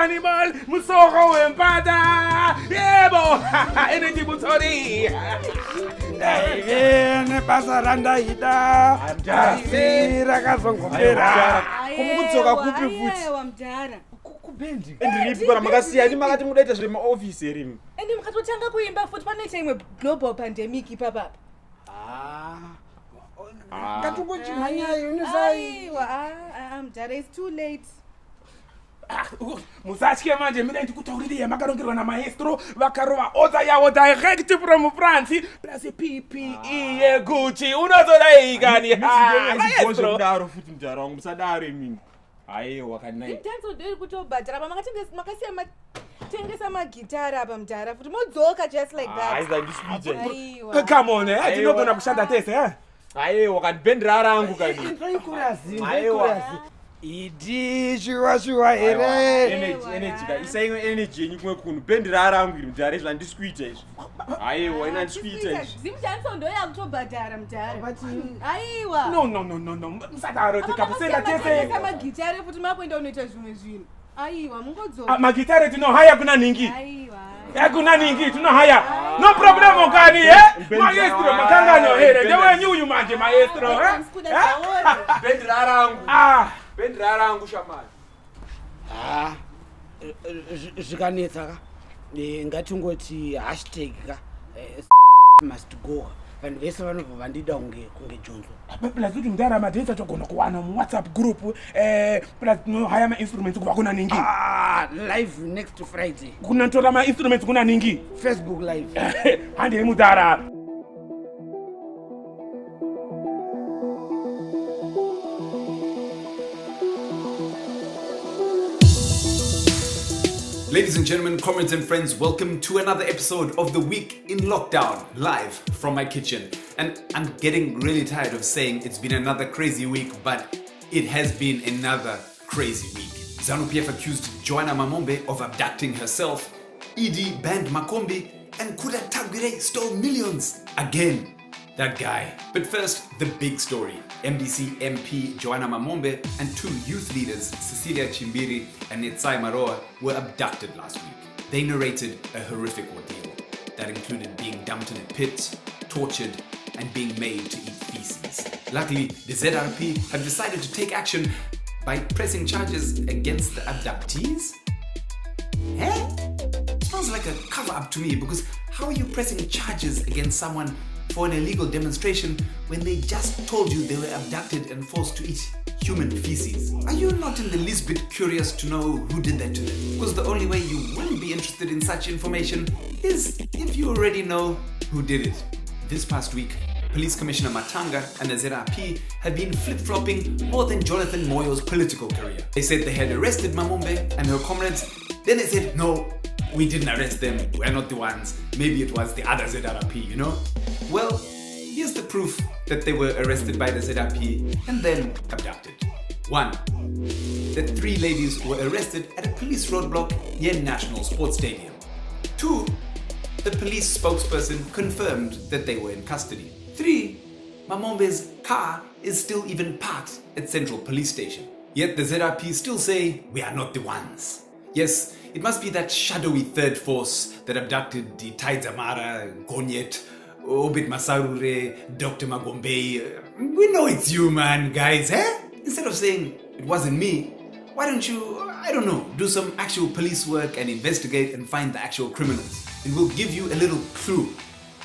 animal, musoko wempata. Yebo, energy Mutodi. Ne pasaranda ida. Amjara rakazongopera. Kumukudzoka kupi futi? Mjara. Kubendi. Ndiripi kana makasiyani makati mudaita zviri maoffice rimi. Ende mukatotanga kuimba futi panoita imwe global pandemic ipapa. Ngatungochimhanyayo unisai. Aiwa, Mjara, it's too late. Musatye manje mina ndikutaurire makarongerwa namaestro vakarova oda yawo direct from France plus PPE yeGucci unozodai kani Maestro kudaro futi mjara wangu musadare mimi. Aiwa kanai. Intenso ndiri kutobhadhara pa makasiya tengesa magitara apa Mjara futi modzoka just like that. Aiza ndiswije. Aiwa. come on tinogona kushanda tese Aiwa kanibhendera rangu kani. Ndikurazi. Aiwa. Idi shiwa ere. Energy ka isaimwe energy yenyu kumwe kunhu bhendera rangu iri mjara izvi ndiswita izvi. Aiwa ina ndiswita izvi. Zimjanso ndoya kutobhadhara Mjara. Aiwa. no musadaro tikapusenda tese tese magitare futi makuenda unoita zvimwe zvinhu. Aiwa mungodzoka. magitare tinohaya kuna ningi Aiwa. kuna ningi tinohaya no problem kani maestro makanganyo here ndewenyu uyu manje maestro Bhendera rangu. Bhendera rangu shamani. Zvikanetsa ka. Ngatingoti hashtag ka. Must go. Vanhu vese vanobva vandida kunge jonzo. plus kuti mudara madheta togona kuwana muwhatsapp group plus tinohaya mainstruments kubva kuna ningi Live next Friday. kunotora mainstruments kuna ningi Facebook live. handiri mudara. Ladies and gentlemen, comrades and friends, welcome to another episode of The Week in Lockdown, live from my kitchen. And I'm getting really tired of saying it's been another crazy week, but it has been another crazy week. Zanu PF accused Joanna Mamombe of abducting herself, ED banned makombi, and Kuda Tagwireyi stole millions. Again, that guy. But first, the big story. MDC MP Joanna Mamombe and two youth leaders, Cecilia Chimbiri and Netsai Maroa, were abducted last week. They narrated a horrific ordeal that included being dumped in a pit, tortured, and being made to eat feces. Luckily, the ZRP have decided to take action by pressing charges against the abductees. Sounds like a cover-up to me, because how are you pressing charges against someone for an illegal demonstration when they just told you they were abducted and forced to eat human feces? Are you not in the least bit curious to know who did that to them? Because the only way you will be interested in such information is if you already know who did it. This past week, Police Commissioner Matanga and the ZRP have been flip-flopping more than Jonathan Moyo's political career. They said they had arrested Mamombe and her comrades, then they said, no, we didn't arrest them, we're not the ones, maybe it was the other ZRP, you know? Well, here's the proof that they were arrested by the ZRP and then abducted. 1. The three ladies were arrested at a police roadblock near National Sports Stadium. 2. The police spokesperson confirmed that they were in custody. 3. Mamombe's car is still even parked at Central Police Station. Yet the ZRP still say, we are not the ones. Yes, it must be that shadowy third force that abducted the Taizamara, Gonyet, Obit Masarure, Dr. Magombe. We know it's you, man, guys, eh? Instead of saying, it wasn't me, why don't you, I don't know, do some actual police work and investigate and find the actual criminals? And we'll give you a little clue.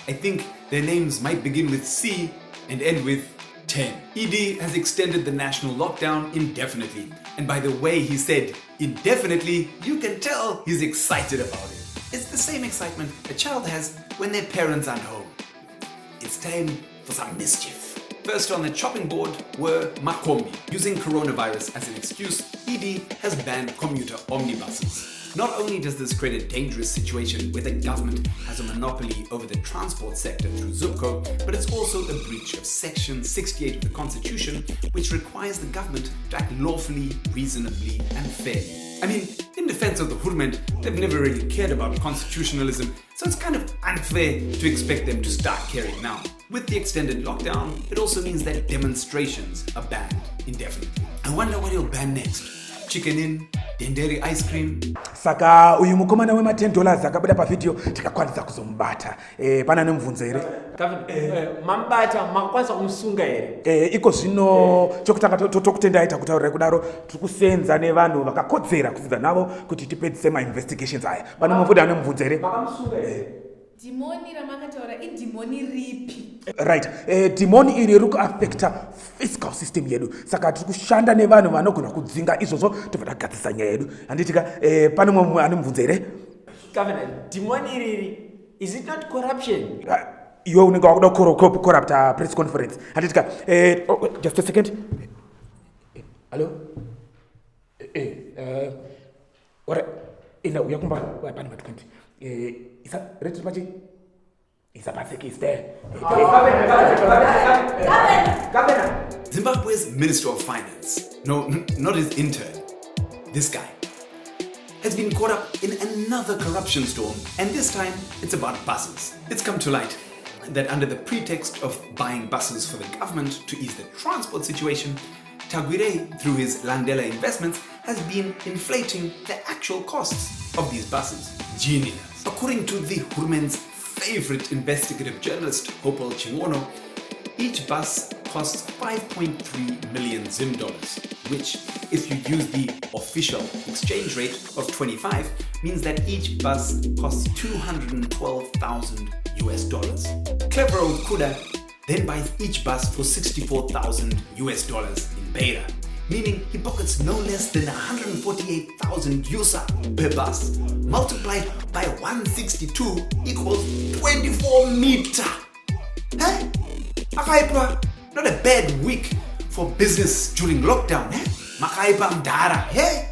I think their names might begin with C and end with 10. ED has extended the national lockdown indefinitely. And by the way he said indefinitely, you can tell he's excited about it. It's the same excitement a child has when their parents aren't home. It's time for some mischief. First on the chopping board were makombi. Using coronavirus as an excuse, ED has banned commuter omnibuses. Not only does this create a dangerous situation where the government has a monopoly over the transport sector through ZUPCO, but it's also a breach of Section 68 of the Constitution, which requires the government to act lawfully, reasonably, and fairly. I mean, in defense of the Hurment, they've never really cared about constitutionalism, so it's kind of unfair to expect them to start caring now. With the extended lockdown, it also means that demonstrations are banned indefinitely. I wonder what he'll ban next. Chicken in, denderi ice cream. Saka uyu mukomana $10 akabuda pavhidhiyo tikakwanisa kuzomubata. Pana nemubvunzo here? Mambata makwanisa kumusunga here? Iko zvino chokutanga tokutendai takutaurirai kudaro tiri kusenza nevanhu vakakodzera kudzidza navo kuti tipedzise ma-investigations aya. Pane mumwe ane mubvunzo here? Makamusunga here? Dhimoni ramakataura idhimoni ripi? Right. Dhimoni iri riri kuaffecta fiscal system yedu. Saka tiri kushanda nevanhu vanogona kudzinga izvozvo tobva tagadzisa nyaya yedu. Handitika pane mumwe ane mubvunzo here? Governor, dhimoni iri, is it not corruption? Iwe unenge wakuda corrupta press conference. Handitika just a second. Hello? Ora ina uyakumba pane ma-20. Isa ready pachi? Isa paseki there. Governor. Zimbabwe's Minister of Finance, no, not his intern, this guy, has been caught up in another corruption storm, and this time it's about buses. It's come to light that under the pretext of buying buses for the government to ease the transport situation, Tagwirei, through his Landela investments, has been inflating the actual costs of these buses. Genius. According to the Hurmen's favorite investigative journalist, Hopal Chingono, each bus costs 5.3 million Zim dollars, which, if you use the official exchange rate of 25, means that each bus costs $212,000. Clever old Kuda then buys each bus for $64,000 in Beira, meaning he pockets no less than 148,000 USA per bus. Multiplied by 162 equals 24 meter. Huh? Not a bad week for business during lockdown. Makaipa mdara. Hey?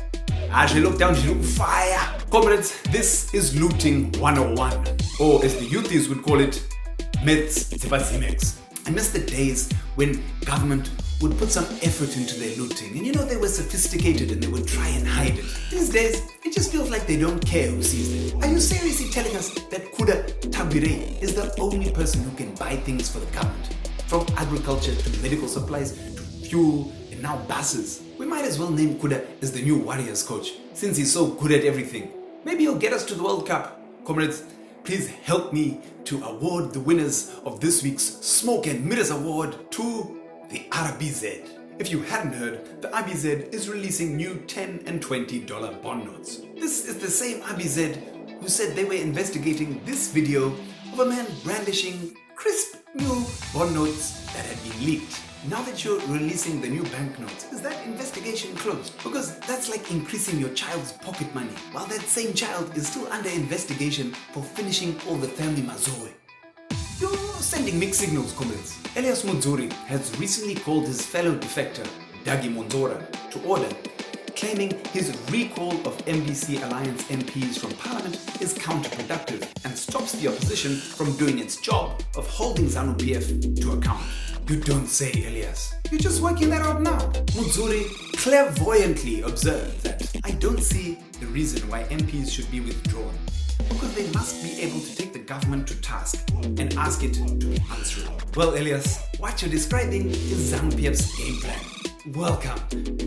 Actually, lockdown is fire. Comrades, this is looting 101. Or as the youthies would call it, myths zibazimex. I miss the days when government would put some effort into their looting, and they were sophisticated and they would try and hide it. These days, it just feels like they don't care who sees them. Are you seriously telling us that Kuda Tagwireyi is the only person who can buy things for the government? From agriculture to medical supplies to fuel and now buses. We might as well name Kuda as the new Warriors coach, since he's so good at everything. Maybe he'll get us to the World Cup. Comrades, please help me to award the winners of this week's Smoke and Mirrors Award to the RBZ. If you hadn't heard, the RBZ is releasing new $10 and $20 bond notes. This is the same RBZ who said they were investigating this video of a man brandishing crisp new bond notes that had been leaked. Now that you're releasing the new banknotes, is that investigation closed? Because that's like increasing your child's pocket money, while that same child is still under investigation for finishing all the family mazoe. You're sending mixed signals, comrades. Elias Mutodi has recently called his fellow defector, Dagi Monzora, to order, claiming his recall of MDC Alliance MPs from Parliament is counterproductive and stops the opposition from doing its job of holding Zanu PF to account. You don't say, Elias. You're just working that out now. Mutodi clairvoyantly observed that I don't see the reason why MPs should be withdrawn, because they must be able to take the government to task and ask it to be answerable. Well, Elias, what you're describing is Zanu PF's game plan. Welcome.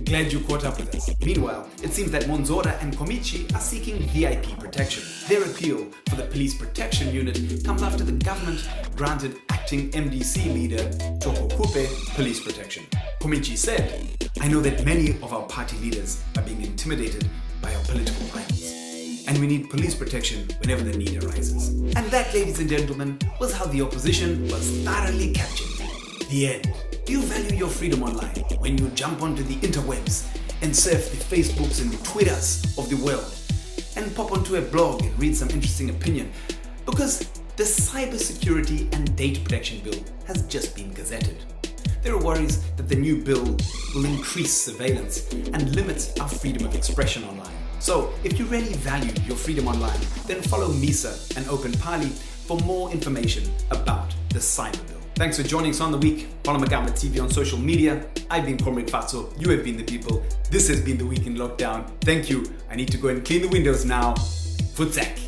Glad you caught up with us. Meanwhile, it seems that Monzora and Komichi are seeking VIP protection. Their appeal for the police protection unit comes after the government granted acting MDC leader Toko Kupe police protection. Komichi said, I know that many of our party leaders are being intimidated by our political rivals, and we need police protection whenever the need arises. And that, ladies and gentlemen, was how the opposition was thoroughly captured. The end. Do you value your freedom online when you jump onto the interwebs and surf the Facebooks and the Twitters of the world and pop onto a blog and read some interesting opinion? Because the Cybersecurity and Data Protection Bill has just been gazetted. There are worries that the new bill will increase surveillance and limit our freedom of expression online. So, if you really value your freedom online, then follow MISA and Open Parley for more information about the Cyber Bill. Thanks for joining us on the week. Follow Magamba TV on social media. I've been Comrade Fatso. You have been the people. This has been the week in lockdown. Thank you. I need to go and clean the windows now. Futzak.